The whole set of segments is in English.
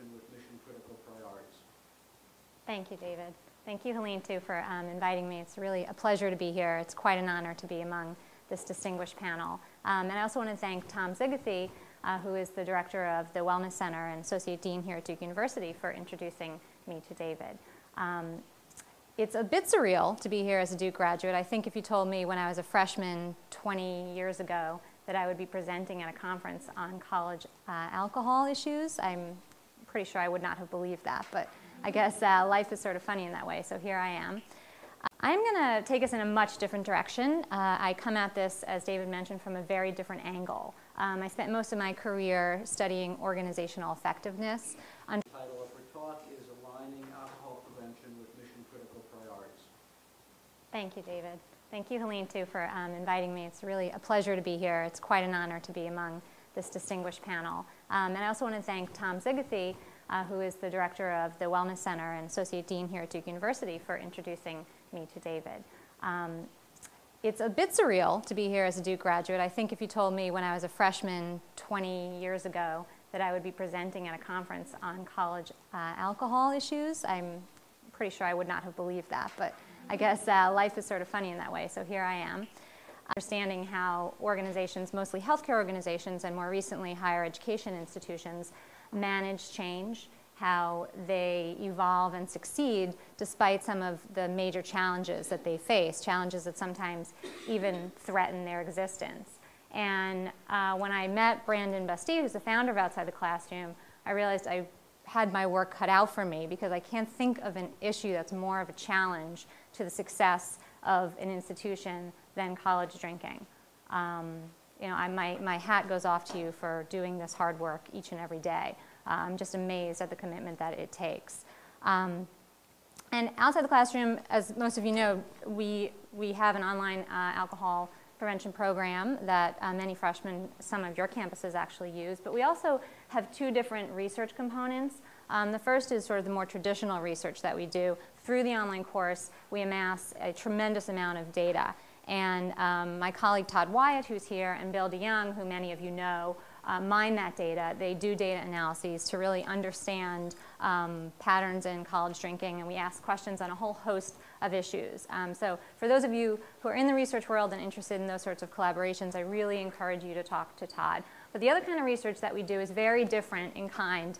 prevention with mission-critical priorities. Thank you, David. Thank you, Helene, too, for inviting me. It's really a pleasure to be here. It's quite an honor to be among this distinguished panel. And I also want to thank Tom Zigathy, who is the director of the Wellness Center and Associate Dean here at Duke University, for introducing me to David. It's a bit surreal to be here as a Duke graduate. I think if you told me when I was a freshman 20 years ago that I would be presenting at a conference on college alcohol issues, I'm pretty sure I would not have believed that. But I guess life is sort of funny in that way, so here I am. I'm going to take us in a much different direction. I come at this, as David mentioned, from a very different angle. I spent most of my career studying organizational effectiveness. The title of her talk is Aligning Alcohol Prevention with Mission-Critical Priorities. Thank you, David. Thank you, Helene, too, for inviting me. It's really a pleasure to be here. It's quite an honor to be among this distinguished panel. And I also want to thank Tom Zigathy, who is the director of the Wellness Center and Associate Dean here at Duke University, for introducing me to David. It's a bit surreal to be here as a Duke graduate. I think if you told me when I was a freshman 20 years ago that I would be presenting at a conference on college alcohol issues, I'm pretty sure I would not have believed that. But I guess life is sort of funny in that way, so here I am. Understanding how organizations, mostly healthcare organizations and more recently higher education institutions, manage change, how they evolve and succeed despite some of the major challenges that they face, challenges that sometimes even threaten their existence. And when I met Brandon Bastide, who's the founder of Outside the Classroom, I realized I had my work cut out for me because I can't think of an issue that's more of a challenge to the success of an institution than college drinking. You know, my hat goes off to you for doing this hard work each and every day. I'm just amazed at the commitment that it takes. And Outside the Classroom, as most of you know, we have an online alcohol prevention program that many freshmen, some of your campuses actually use, but we also have two different research components. The first is sort of the more traditional research that we do. Through the online course, we amass a tremendous amount of data. And my colleague Todd Wyatt, who's here, and Bill DeYoung, who many of you know, mine that data. They do data analyses to really understand patterns in college drinking, and we ask questions on a whole host of issues. So for those of you who are in the research world and interested in those sorts of collaborations, I really encourage you to talk to Todd. But the other kind of research that we do is very different in kind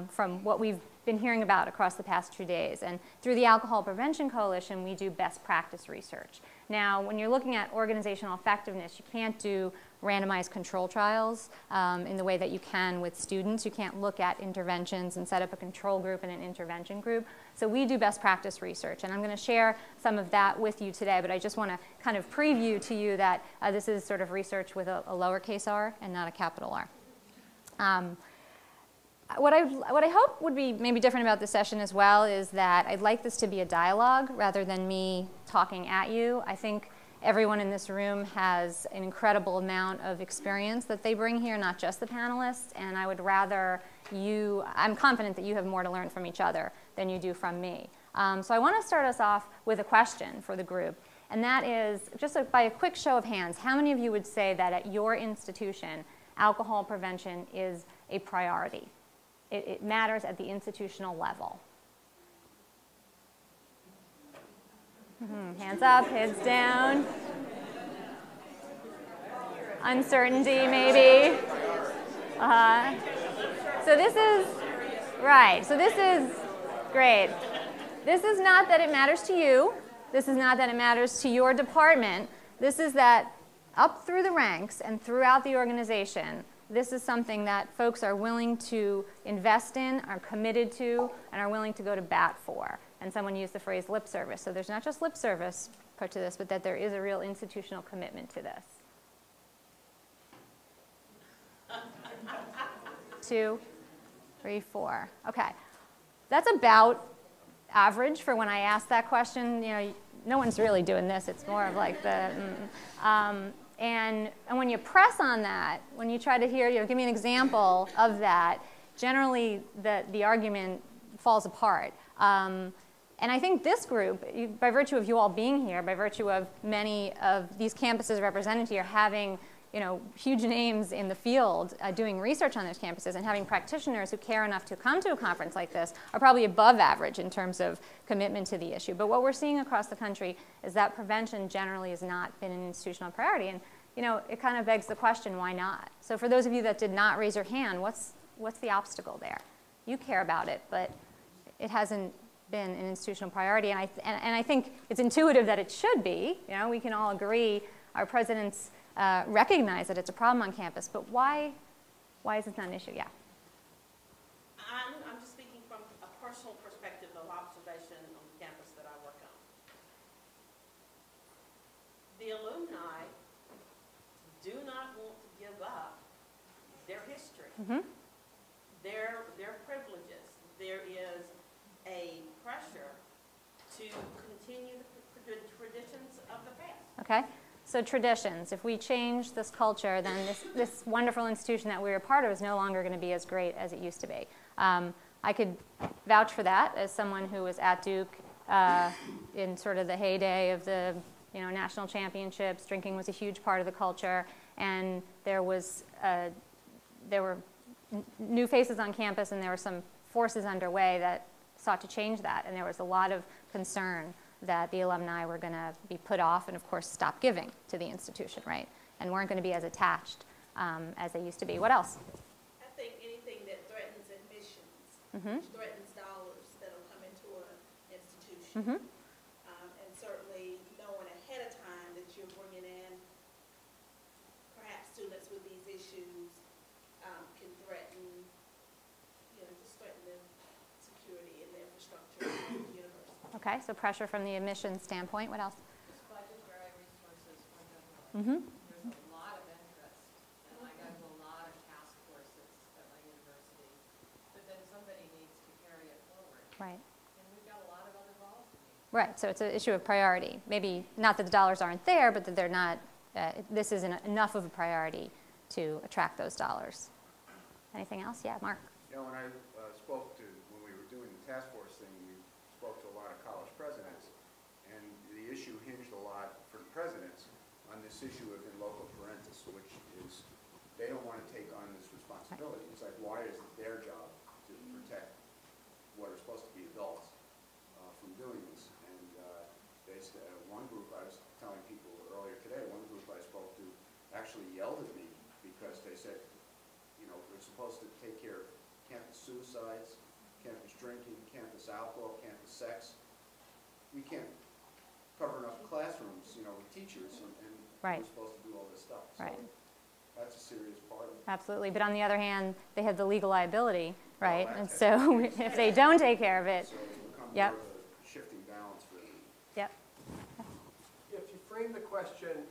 from what we've been hearing about across the past 2 days. And through the Alcohol Prevention Coalition, we do best practice research. Now, when you're looking at organizational effectiveness, you can't do randomized control trials in the way that you can with students. You can't look at interventions and set up a control group and an intervention group. So we do best practice research, and I'm going to share some of that with you today, but I just want to kind of preview to you that this is sort of research with a lowercase r and not a capital R. What I hope would be maybe different about this session as well is that I'd like this to be a dialogue rather than me talking at you. I think everyone in this room has an incredible amount of experience that they bring here, not just the panelists, and I would rather I'm confident that you have more to learn from each other than you do from me. So I want to start us off with a question for the group, and that is, just by a quick show of hands, how many of you would say that at your institution, alcohol prevention is a priority? It matters at the institutional level. Hands up, heads down. Uncertainty, maybe. So this is, right, so this is great. This is not that it matters to you. This is not that it matters to your department. This is that up through the ranks and throughout the organization, this is something that folks are willing to invest in, are committed to, and are willing to go to bat for. And someone used the phrase lip service. So there's not just lip service part to this, but that there is a real institutional commitment to this. 2, 3, 4. Okay. That's about average for when I ask that question. You know, no one's really doing this. It's more of like the, And when you press on that, when you try to hear, give me an example of that, generally the argument falls apart. And I think this group, by virtue of you all being here, by virtue of many of these campuses represented here having huge names in the field doing research on those campuses and having practitioners who care enough to come to a conference like this are probably above average in terms of commitment to the issue. But what we're seeing across the country is that prevention generally has not been an institutional priority. And it kind of begs the question, why not? So for those of you that did not raise your hand, what's the obstacle there? You care about it, but it hasn't been an institutional priority. And I think it's intuitive that it should be. We can all agree, our presidents recognize that it's a problem on campus, but why is it not an issue? Yeah. I'm just speaking from a personal perspective of observation on the campus that I work on. The alumni do not want to give up their history, their privileges. There is a pressure to continue the traditions of the past. Okay. So traditions, if we change this culture, then this wonderful institution that we were a part of is no longer going to be as great as it used to be. I could vouch for that as someone who was at Duke in sort of the heyday of the national championships. Drinking was a huge part of the culture, and there were new faces on campus, and there were some forces underway that sought to change that, and there was a lot of concern that the alumni were going to be put off and, of course, stop giving to the institution, right? And weren't going to be as attached as they used to be. What else? I think anything that threatens admissions, threatens dollars that will come into an institution, and certainly knowing ahead of time that you're bringing in perhaps students with these issues can threaten, just threaten the security and the infrastructure of the university. Okay, so pressure from the admissions standpoint. What else? Just budgetary resources for general. There's a lot of interest, and I go to a lot of task forces at my university, but then somebody needs to carry it forward. Right. And we've got a lot of other balls to meet. Right, so it's an issue of priority. Maybe not that the dollars aren't there, but that they're not, this isn't enough of a priority to attract those dollars. Anything else? Yeah, Mark. When I when we were doing the task force thing, we spoke to a lot of college presidents, and the issue hinged a lot for the presidents on this issue of in loco parentis, which is they don't want to take on this responsibility. It's like, why is it their job to protect what are supposed to be adults from doing this? And one group I was telling people earlier today, one group I spoke to actually yelled at me because they said, we're supposed to take care of campus suicides, campus drinking, campus alcohol, campus sex. We can't cover enough classrooms, with teachers, and Right. we're supposed to do all this stuff. So Right. that's a serious part of it. Absolutely, but on the other hand, they have the legal liability, right? Well, And so if they don't take care of it, So it becomes Yep. more of a shifting balance for them. yep. If you frame the question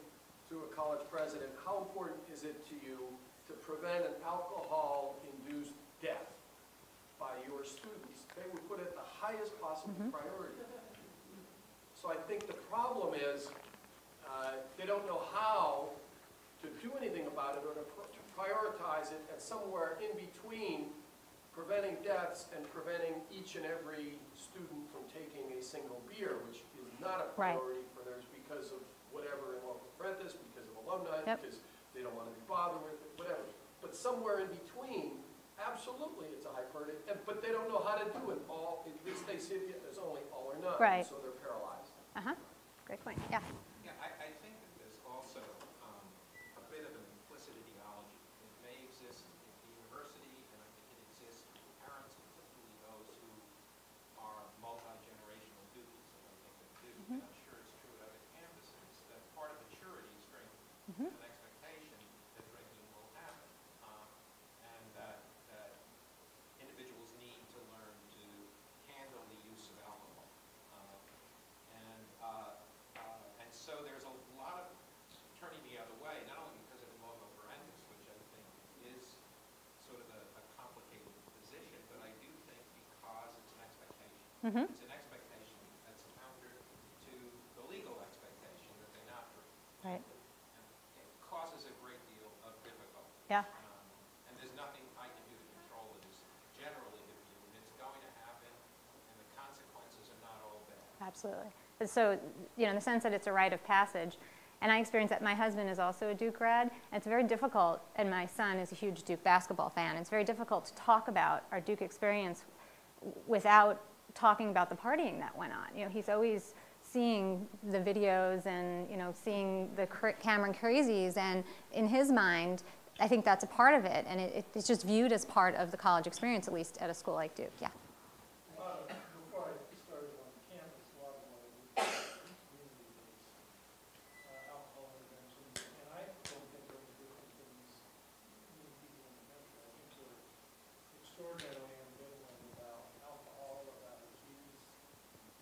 to a college president, how important is it to you to prevent an alcohol-induced death by your students? They would put it the highest possible priority. So I think the problem is they don't know how to do anything about it or to prioritize it, and somewhere in between preventing deaths and preventing each and every student from taking a single beer, which is not a priority for theirs because of whatever in local parentis, because of alumni, because they don't want to be bothered with it, whatever. But somewhere in between, absolutely it's a high priority, but they don't know how to do it all. At least they see it as only all or none, Right. so they're paralyzed. Great point. Yeah. Yeah, I think that there's also a bit of an implicit ideology. It may exist at the university, and I think it exists with parents, particularly those who are multi-generational Dukies, as I think they do. And I'm sure it's true at other campuses, that part of maturity is drinking, an expectation that drinking will happen, and that individuals need to learn to handle the use of alcohol. And so there's a lot of turning the other way, not only because of the loco parentis, which I think is sort of a complicated position, but I do think because it's an expectation. It's an expectation that's counter to the legal expectation that they not drink. Right. And it causes a great deal of difficulty. Yeah. And there's nothing I can do to control it, is generally the view, and it's going to happen, and the consequences are not all bad. Absolutely. So, in the sense that it's a rite of passage, And I experienced that. My husband is also a Duke grad, and it's very difficult, and my son is a huge Duke basketball fan. It's very difficult to talk about our Duke experience without talking about the partying that went on. You know, he's always seeing the videos and, you know, seeing the Cameron crazies, and in his mind, I think that's a part of it, and it's just viewed as part of the college experience, at least at a school like Duke. Yeah. Before I started on campus, a lot of my community-based alcohol intervention, and I don't think they're any different than these many people in the country. I think they're extraordinarily ambivalent about alcohol, about its use.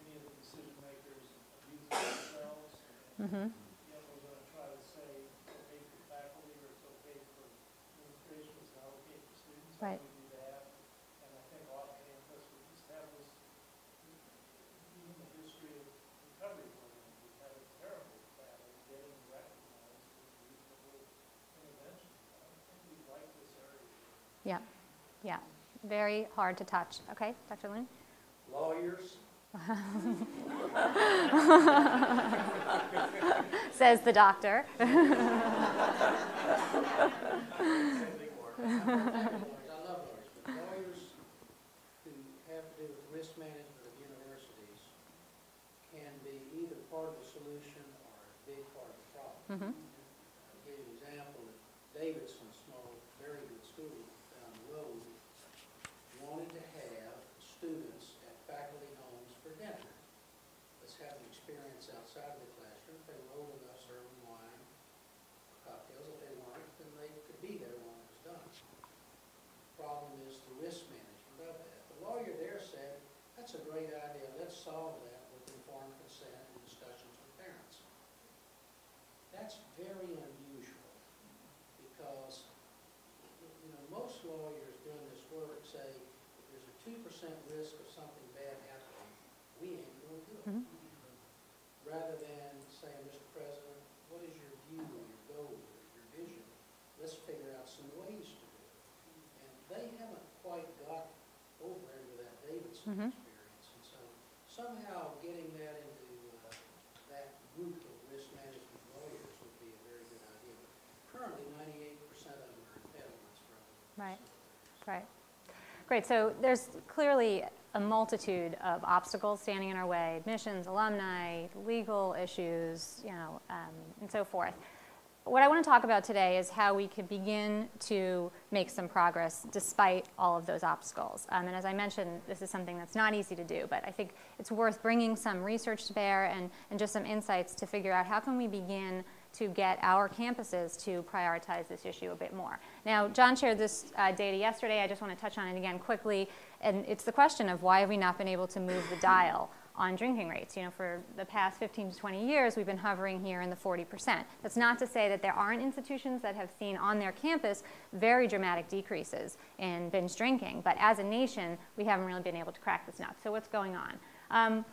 Many of the decision makers abuse themselves, and yet we're going to try to say it's okay for faculty or it's okay for administration, it's not okay for students. Right. We do that, and I think off campus we just have this, even the history of recovery programs, we've had a terrible battle getting recognized as reasonable intervention. I don't think we like this area. Yeah. Yeah. Very hard to touch. Okay, Dr. Looney? Lawyers, Says the doctor. I love lawyers, but lawyers who have to do with risk management of universities can be either part of the solution or a big part of the problem. I'll give you an example. If Davidson, small, very good school down the road, wanted to have students at faculty homes for dinner. Let's have an experience outside of the classroom. If they were old enough, serve them wine, cocktails. If they weren't, then they could be there when it was done. The problem is the risk management of that. The lawyer there said, that's a great idea. Let's solve that with informed consent and discussions with parents. That's very unusual because, you know, most lawyers doing this work say, if there's a 2% risk of something bad happening, we ain't going to do it. Rather than saying, Mr. President, what is your view, your goal, your vision? Let's figure out some ways to do it. And they haven't quite got over into that Davidson experience. And so somehow getting that into that group of risk management lawyers would be a very good idea. But currently, 98% of them are impediments from Right. Right. Great. So there's clearly a multitude of obstacles standing in our way: admissions, alumni, legal issues, you know, and so forth. What I want to talk about today is how we could begin to make some progress despite all of those obstacles. And as I mentioned, this is something that's not easy to do, but I think it's worth bringing some research to bear and just some insights to figure out how can we begin to get our campuses to prioritize this issue a bit more. Now, John shared this data yesterday. I just want to touch on it again quickly. And it's the question of why have we not been able to move the dial on drinking rates? You know, for the past 15 to 20 years, we've been hovering here in the 40%. That's not to say that there aren't institutions that have seen on their campus very dramatic decreases in binge drinking. But as a nation, we haven't really been able to crack this nut. So what's going on? I'm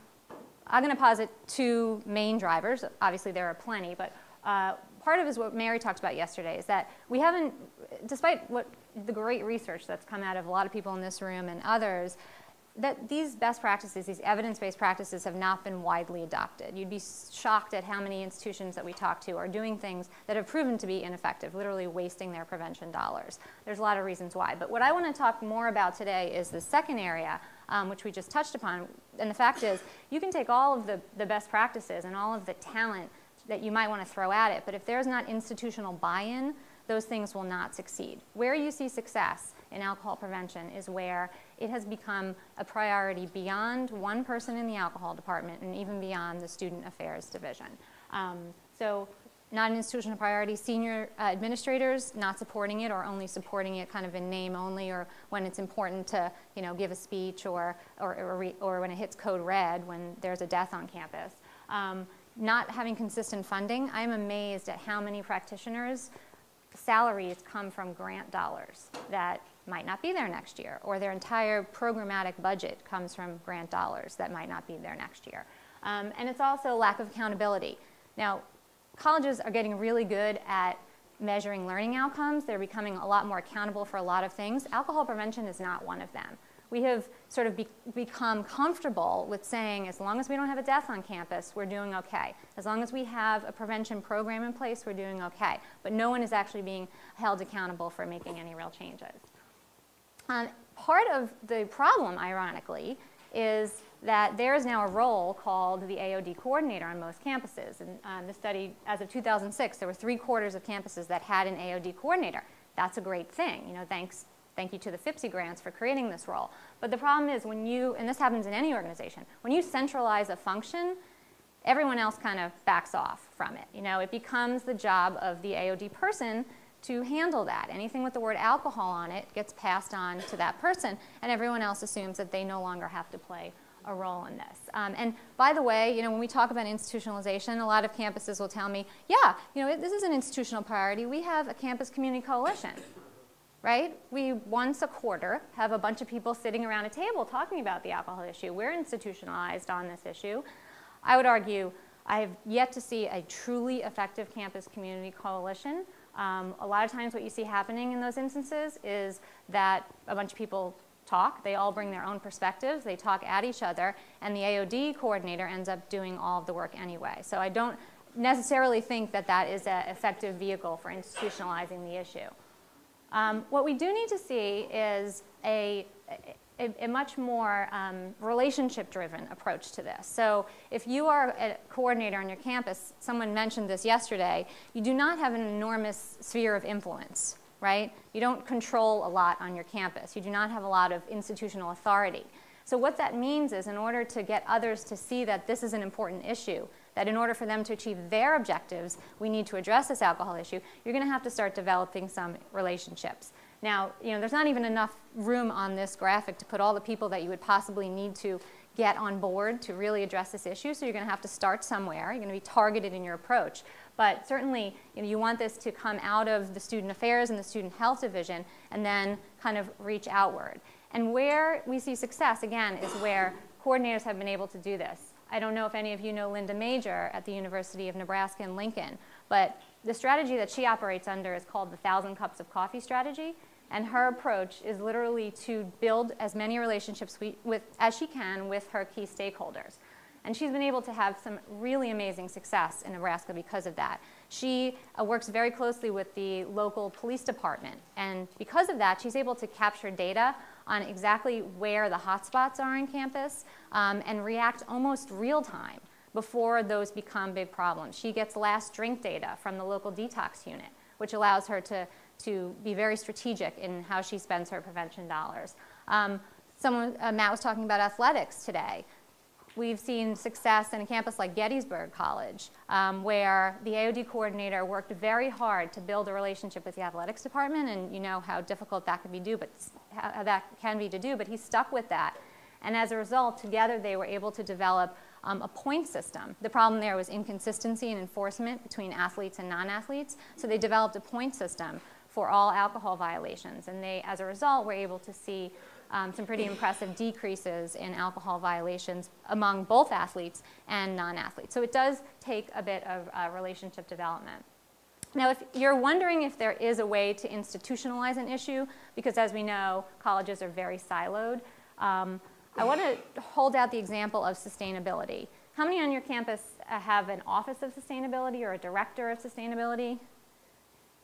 going to posit two main drivers. Obviously, there are plenty, but part of it is what Mary talked about yesterday, is that we haven't, despite what the great research that's come out of a lot of people in this room and others, that these best practices, these evidence-based practices have not been widely adopted. You'd be shocked at how many institutions that we talk to are doing things that have proven to be ineffective, literally wasting their prevention dollars. There's a lot of reasons why. But what I want to talk more about today is the second area, which we just touched upon. And the fact is, you can take all of the best practices and all of the talent that you might want to throw at it, but if there's not institutional buy-in, those things will not succeed. Where you see success in alcohol prevention is where it has become a priority beyond one person in the alcohol department and even beyond the student affairs division. So not an institutional priority, senior administrators not supporting it or only supporting it kind of in name only, or when it's important to, you know, give a speech or when it hits code red when there's a death on campus. Not having consistent funding. I'm amazed at how many practitioners' salaries come from grant dollars that might not be there next year, or their entire programmatic budget comes from grant dollars that might not be there next year. And it's also lack of accountability. Now, colleges are getting really good at measuring learning outcomes. They're becoming a lot more accountable for a lot of things. Alcohol prevention is not one of them. we have sort of become comfortable with saying, as long as we don't have a death on campus, we're doing okay. As long as we have a prevention program in place, we're doing okay. But no one is actually being held accountable for making any real changes. Part of the problem, ironically, is that there is now a role called the AOD Coordinator on most campuses. And the study, as of 2006, there were 3/4 of campuses that had an AOD Coordinator. That's a great thing. You know, thank you to the FIPSI grants for creating this role. But the problem is when you, and this happens in any organization, when you centralize a function, everyone else kind of backs off from it. You know, it becomes the job of the AOD person to handle that. Anything with the word alcohol on it gets passed on to that person, and everyone else assumes that they no longer have to play a role in this. And by the way, you know, when we talk about institutionalization, a lot of campuses will tell me, yeah, you know, this is an institutional priority. We have a campus community coalition, right? We once a quarter have a bunch of people sitting around a table talking about the alcohol issue. We're institutionalized on this issue. I would argue I have yet to see a truly effective campus community coalition. A lot of times what you see happening in those instances is that a bunch of people talk, they all bring their own perspectives, they talk at each other, and the AOD coordinator ends up doing all of the work anyway. So I don't necessarily think that that is an effective vehicle for institutionalizing the issue. What we do need to see is a much more relationship-driven approach to this. So if you are a coordinator on your campus, someone mentioned this yesterday, you do not have an enormous sphere of influence, right? You don't control a lot on your campus. You do not have a lot of institutional authority. So what that means is in order to get others to see that this is an important issue, that in order for them to achieve their objectives, we need to address this alcohol issue, you're going to have to start developing some relationships. Now, you know, there's not even enough room on this graphic to put all the people that you would possibly need to get on board to really address this issue, so you're going to have to start somewhere. You're going to be targeted in your approach. But certainly, you know, you want this to come out of the student affairs and the student health division and then kind of reach outward. And where we see success, again, is where coordinators have been able to do this. I don't know if any of you know Linda Major at the University of Nebraska in Lincoln, but the strategy that she operates under is called the 1,000 Cups of Coffee strategy. And her approach is literally to build as many relationships as she can with her key stakeholders. And she's been able to have some really amazing success in Nebraska because of that. She works very closely with the local police department. And because of that, she's able to capture data on exactly where the hotspots are on campus and react almost real time before those become big problems. She gets last drink data from the local detox unit, which allows her to be very strategic in how she spends her prevention dollars. Matt was talking about athletics today. We've seen success in a campus like Gettysburg College, where the AOD coordinator worked very hard to build a relationship with the athletics department, and you know how difficult that can be to do, but he stuck with that. And as a result, together they were able to develop a point system. The problem there was inconsistency in enforcement between athletes and non-athletes, so they developed a point system for all alcohol violations, and they, as a result, were able to see some pretty impressive decreases in alcohol violations among both athletes and non-athletes. So it does take a bit of relationship development. Now, if you're wondering if there is a way to institutionalize an issue, because as we know, colleges are very siloed, I want to hold out the example of sustainability. How many on your campus have an office of sustainability or a director of sustainability?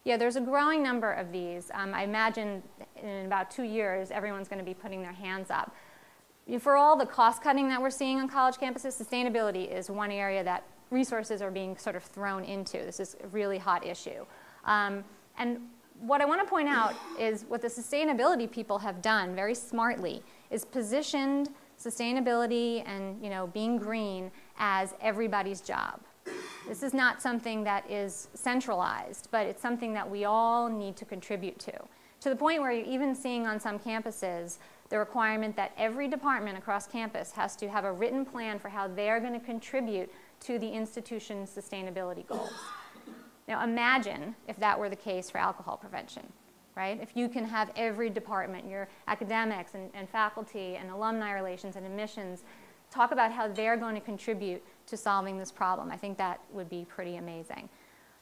Yeah, there's a growing number of these. I imagine in about 2 years, everyone's going to be putting their hands up. For all the cost cutting that we're seeing on college campuses, sustainability is one area that resources are being sort of thrown into. This is a really hot issue. And what I want to point out is what the sustainability people have done very smartly is positioned sustainability and, you know, being green as everybody's job. This is not something that is centralized, but it's something that we all need to contribute to the point where you're even seeing on some campuses the requirement that every department across campus has to have a written plan for how they're going to contribute to the institution's sustainability goals. Now imagine if that were the case for alcohol prevention, right? If you can have every department, your academics and faculty and alumni relations and admissions, talk about how they're going to contribute to solving this problem. I think that would be pretty amazing.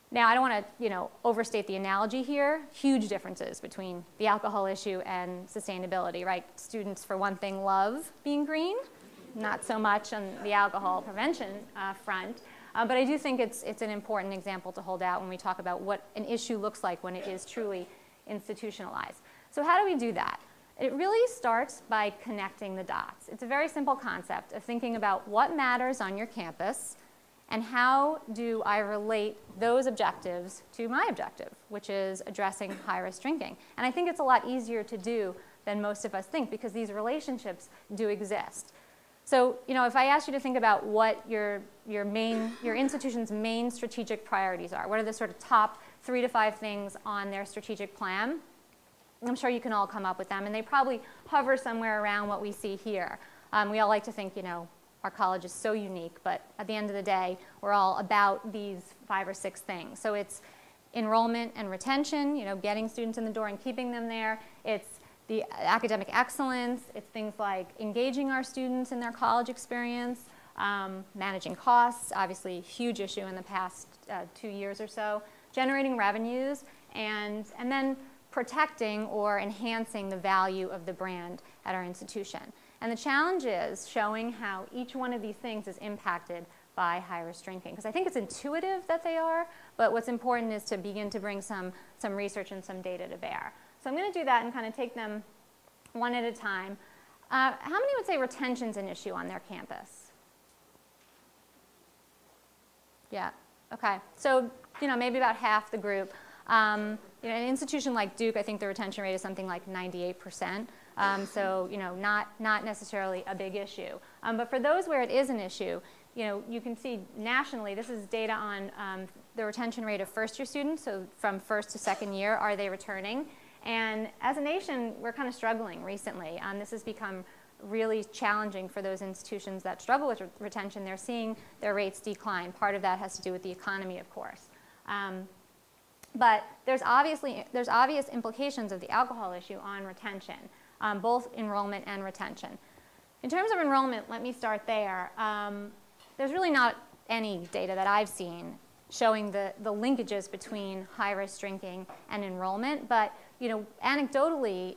Now, I don't want to, overstate the analogy here. Huge differences between the alcohol issue and sustainability, right? Students, for one thing, love being green, not so much on the alcohol prevention front. But I do think it's an important example to hold out when we talk about what an issue looks like when it is truly institutionalized. So how do we do that? It really starts by connecting the dots. It's a very simple concept of thinking about what matters on your campus and how do I relate those objectives to my objective, which is addressing high-risk drinking. And I think it's a lot easier to do than most of us think because these relationships do exist. So, if I ask you to think about what your institution's main strategic priorities are, what are the sort of top 3 to 5 things on their strategic plan, I'm sure you can all come up with them, and they probably hover somewhere around what we see here. We all like to think, our college is so unique, but at the end of the day, we're all about these 5 or 6 things. So it's enrollment and retention, getting students in the door and keeping them there. It's the academic excellence. It's things like engaging our students in their college experience, managing costs, obviously a huge issue in the past 2 years or so, generating revenues, and then protecting or enhancing the value of the brand at our institution. And the challenge is showing how each one of these things is impacted by high-risk drinking. Because I think it's intuitive that they are, but what's important is to begin to bring some research and some data to bear. So I'm going to do that and kind of take them one at a time. How many would say retention's an issue on their campus? Yeah, okay. So, maybe about half the group. An institution like Duke, I think the retention rate is something like 98%. So, not necessarily a big issue. But for those where it is an issue, you can see nationally, this is data on the retention rate of first-year students. So from first to second year, are they returning? And as a nation, we're kind of struggling recently. This has become really challenging for those institutions that struggle with retention. They're seeing their rates decline. Part of that has to do with the economy, of course. But there's obvious implications of the alcohol issue on retention, both enrollment and retention. In terms of enrollment, let me start there. There's really not any data that I've seen showing the linkages between high-risk drinking and enrollment, but anecdotally,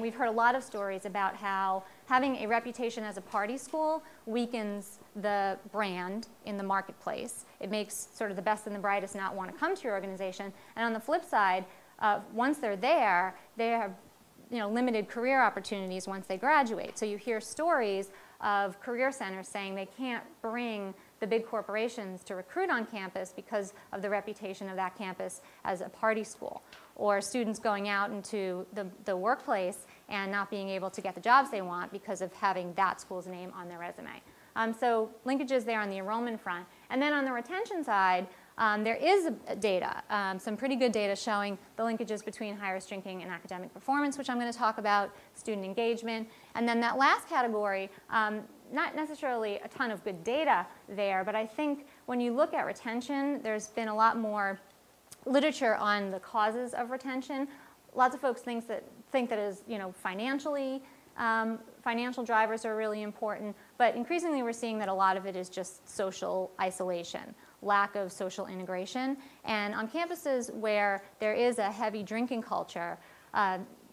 we've heard a lot of stories about how having a reputation as a party school weakens the brand in the marketplace. It makes sort of the best and the brightest not want to come to your organization. And on the flip side, once they're there, they have limited career opportunities once they graduate. So you hear stories of career centers saying they can't bring the big corporations to recruit on campus because of the reputation of that campus as a party school, or students going out into the workplace and not being able to get the jobs they want because of having that school's name on their resume. So linkages there on the enrollment front. And then on the retention side, there is data, some pretty good data showing the linkages between high-risk drinking and academic performance, which I'm going to talk about, student engagement. And then that last category, not necessarily a ton of good data there, but I think when you look at retention, there's been a lot more literature on the causes of retention. Lots of folks think that is, financial drivers are really important, but increasingly we're seeing that a lot of it is just social isolation, lack of social integration. And on campuses where there is a heavy drinking culture,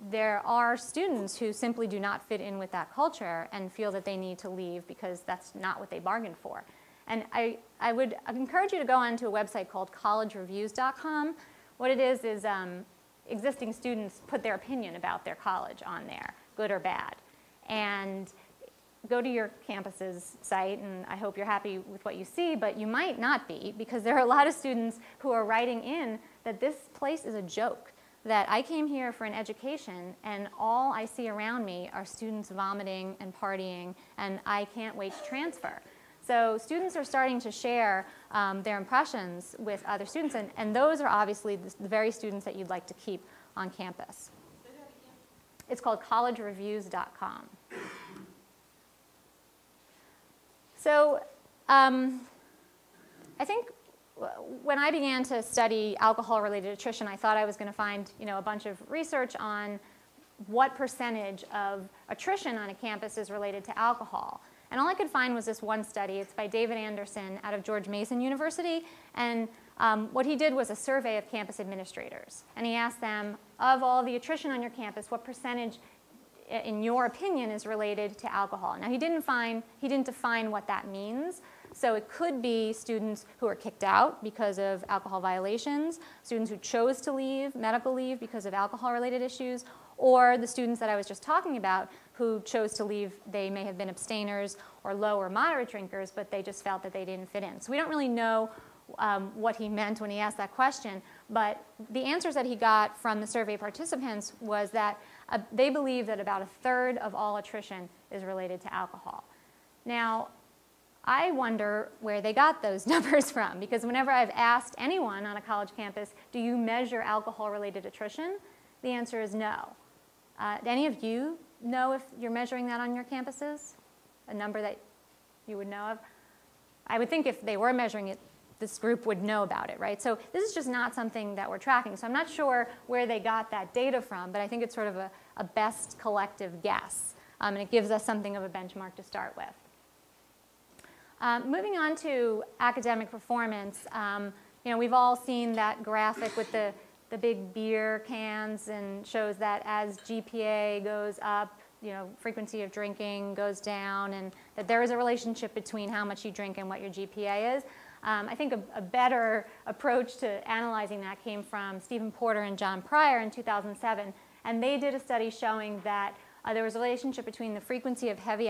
there are students who simply do not fit in with that culture and feel that they need to leave because that's not what they bargained for. And I would encourage you to go onto a website called collegereviews.com. What it is existing students put their opinion about their college on there, good or bad. And go to your campus's site, and I hope you're happy with what you see, but you might not be, because there are a lot of students who are writing in that this place is a joke, that I came here for an education, and all I see around me are students vomiting and partying, and I can't wait to transfer. So students are starting to share their impressions with other students, and those are obviously the very students that you'd like to keep on campus. Say that again. It's called collegereviews.com. So I think when I began to study alcohol-related attrition, I thought I was going to find a bunch of research on what percentage of attrition on a campus is related to alcohol. And all I could find was this one study. It's by David Anderson out of George Mason University. And what he did was a survey of campus administrators. And he asked them, of all the attrition on your campus, what percentage, in your opinion, is related to alcohol? Now, he didn't define what that means. So it could be students who are kicked out because of alcohol violations, students who chose to leave, medical leave because of alcohol-related issues, or the students that I was just talking about who chose to leave. They may have been abstainers or low or moderate drinkers, but they just felt that they didn't fit in. So we don't really know what he meant when he asked that question, but the answers that he got from the survey participants was that they believe that about 1/3 of all attrition is related to alcohol. Now, I wonder where they got those numbers from, because whenever I've asked anyone on a college campus, do you measure alcohol-related attrition? The answer is no. Do any of you know if you're measuring that on your campuses? A number that you would know of? I would think if they were measuring it, this group would know about it, right? So this is just not something that we're tracking. So I'm not sure where they got that data from, but I think it's sort of a best collective guess. And it gives us something of a benchmark to start with. Moving on to academic performance, we've all seen that graphic with the big beer cans, and shows that as GPA goes up, frequency of drinking goes down, and that there is a relationship between how much you drink and what your GPA is. I think a better approach to analyzing that came from Stephen Porter and John Pryor in 2007, and they did a study showing that there was a relationship between the frequency of heavy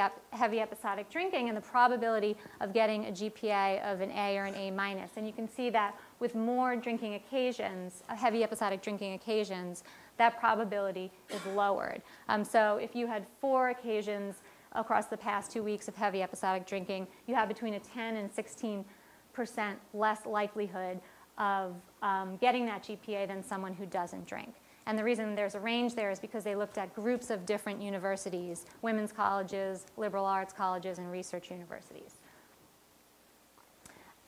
episodic drinking and the probability of getting a GPA of an A or an A-. And you can see that with more drinking occasions, heavy episodic drinking occasions, that probability is lowered. So if you had 4 occasions across the past 2 weeks of heavy episodic drinking, you have between a 10 and 16% less likelihood of getting that GPA than someone who doesn't drink. And the reason there's a range there is because they looked at groups of different universities, women's colleges, liberal arts colleges, and research universities.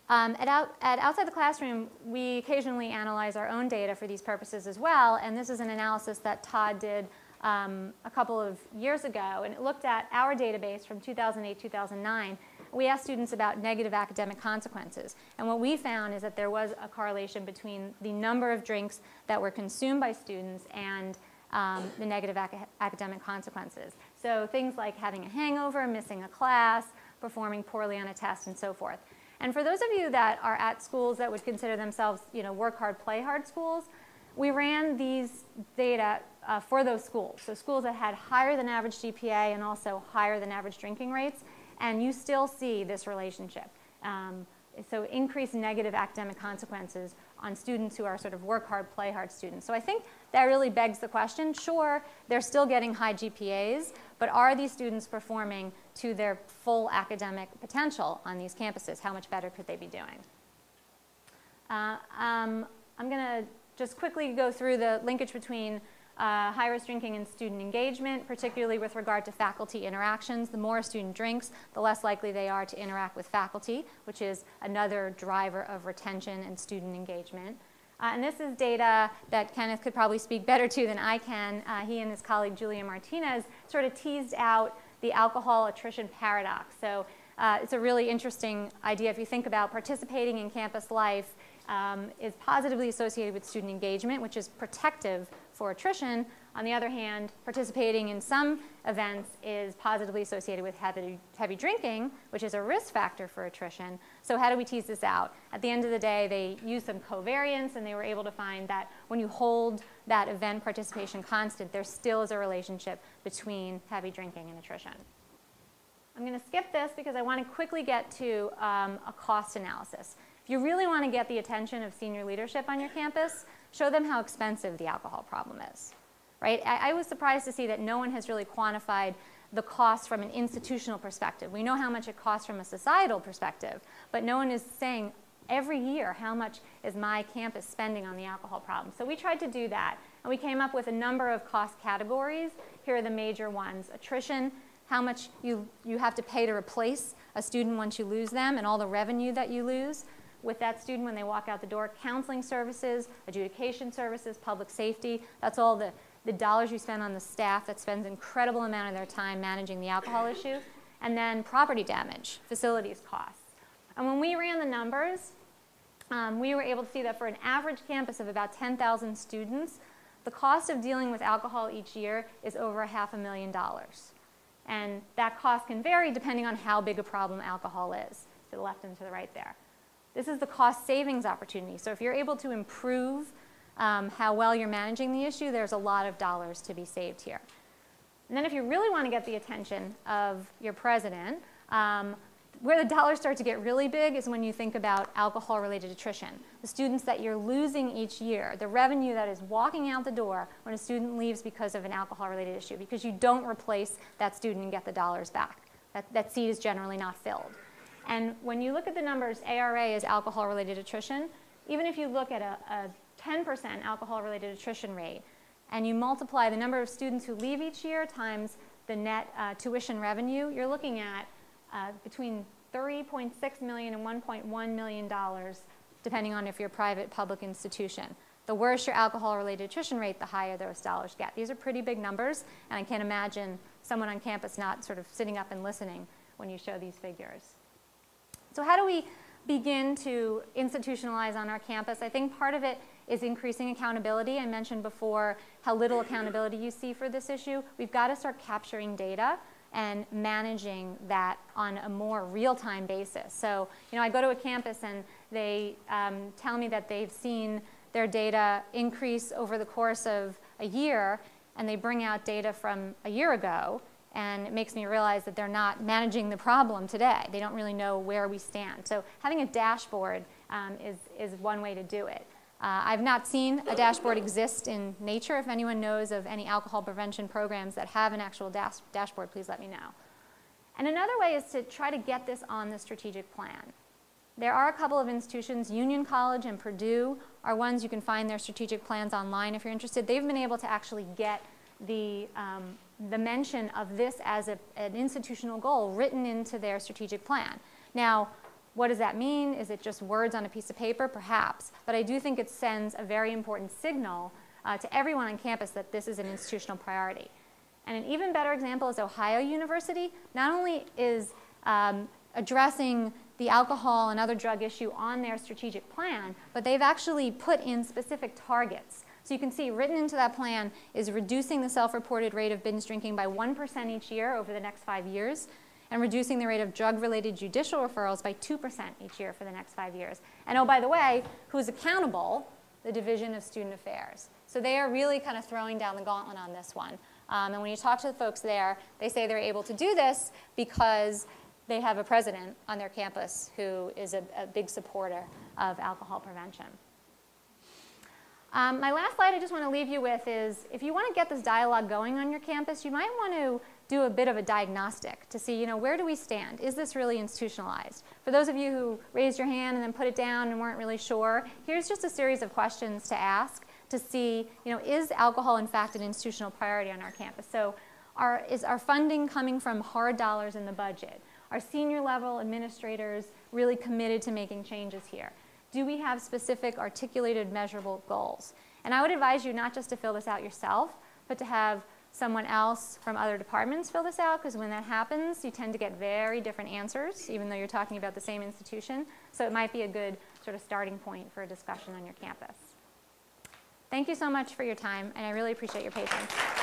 At Outside the Classroom, we occasionally analyze our own data for these purposes as well, and this is an analysis that Todd did a couple of years ago, and it looked at our database from 2008-2009. We asked students about negative academic consequences, and what we found is that there was a correlation between the number of drinks that were consumed by students and the negative academic consequences. So things like having a hangover, missing a class, performing poorly on a test, and so forth. And for those of you that are at schools that would consider themselves, work hard, play hard schools, we ran these data for those schools. So schools that had higher than average GPA and also higher than average drinking rates, and you still see this relationship. So increased negative academic consequences on students who are sort of work hard, play hard students. So I think that really begs the question, sure, they're still getting high GPAs, but are these students performing to their full academic potential on these campuses? How much better could they be doing? I'm going to just quickly go through the linkage between high-risk drinking and student engagement, particularly with regard to faculty interactions. The more a student drinks, the less likely they are to interact with faculty, which is another driver of retention and student engagement. And this is data that Kenneth could probably speak better to than I can. He and his colleague Julia Martinez sort of teased out the alcohol attrition paradox. So it's a really interesting idea. If you think about participating in campus life, is positively associated with student engagement, which is protective for attrition. On the other hand, participating in some events is positively associated with heavy drinking, which is a risk factor for attrition. So how do we tease this out? At the end of the day, they used some covariance, and they were able to find that when you hold that event participation constant, there still is a relationship between heavy drinking and attrition. I'm going to skip this because I want to quickly get to a cost analysis. If you really want to get the attention of senior leadership on your campus, show them how expensive the alcohol problem is. Right? I was surprised to see that no one has really quantified the cost from an institutional perspective. We know how much it costs from a societal perspective, but no one is saying every year how much is my campus spending on the alcohol problem. So we tried to do that, and we came up with a number of cost categories. Here are the major ones: attrition, how much you have to pay to replace a student once you lose them, and all the revenue that you lose with that student when they walk out the door; counseling services, adjudication services, public safety. That's all the dollars you spend on the staff that spends an incredible amount of their time managing the alcohol issue. and then property damage, facilities costs. And when we ran the numbers, we were able to see that for an average campus of about 10,000 students, the cost of dealing with alcohol each year is over $500,000. And that cost can vary depending on how big a problem alcohol is, to the left and to the right there. This is the cost savings opportunity. So if you're able to improve how well you're managing the issue, there's a lot of dollars to be saved here. And then if you really want to get the attention of your president, where the dollars start to get really big is when you think about alcohol-related attrition. The students that you're losing each year, the revenue that is walking out the door when a student leaves because of an alcohol-related issue, because you don't replace that student and get the dollars back. That seat is generally not filled. And when you look at the numbers, ARA is alcohol-related attrition. Even if you look at a 10% alcohol-related attrition rate, and you multiply the number of students who leave each year times the net tuition revenue, you're looking at between $3.6 million and $1.1 million, depending on if you're a private, public institution. The worse your alcohol-related attrition rate, the higher those dollars get. These are pretty big numbers, and I can't imagine someone on campus not sort of sitting up and listening when you show these figures. So how do we begin to institutionalize on our campus? I think part of it is increasing accountability. I mentioned before how little accountability you see for this issue. We've got to start capturing data and managing that on a more real-time basis. So, I go to a campus and they tell me that they've seen their data increase over the course of a year, and they bring out data from a year ago, and it makes me realize that they're not managing the problem today. They don't really know where we stand. So having a dashboard is one way to do it. I've not seen a dashboard exist in nature. If anyone knows of any alcohol prevention programs that have an actual dashboard, please let me know. And another way is to try to get this on the strategic plan. There are a couple of institutions, Union College and Purdue are ones you can find their strategic plans online if you're interested. They've been able to actually get the mention of this as an institutional goal written into their strategic plan. Now, what does that mean? Is it just words on a piece of paper? Perhaps. But I do think it sends a very important signal to everyone on campus that this is an institutional priority. And an even better example is Ohio University. Not only is addressing the alcohol and other drug issue on their strategic plan, but they've actually put in specific targets. So you can see written into that plan is reducing the self-reported rate of binge drinking by 1% each year over the next 5 years, and reducing the rate of drug-related judicial referrals by 2% each year for the next 5 years. And oh, by the way, who's accountable? The Division of Student Affairs. So they are really kind of throwing down the gauntlet on this one. And when you talk to the folks there, they say they're able to do this because they have a president on their campus who is a big supporter of alcohol prevention. My last slide I just want to leave you with is, if you want to get this dialogue going on your campus, you might want to do a bit of a diagnostic to see, where do we stand? Is this really institutionalized? For those of you who raised your hand and then put it down and weren't really sure, here's just a series of questions to ask to see, is alcohol in fact an institutional priority on our campus? So is our funding coming from hard dollars in the budget? Are senior level administrators really committed to making changes here? Do we have specific articulated measurable goals? And I would advise you not just to fill this out yourself, but to have someone else from other departments fill this out, because when that happens, you tend to get very different answers, even though you're talking about the same institution. So it might be a good sort of starting point for a discussion on your campus. Thank you so much for your time, and I really appreciate your patience.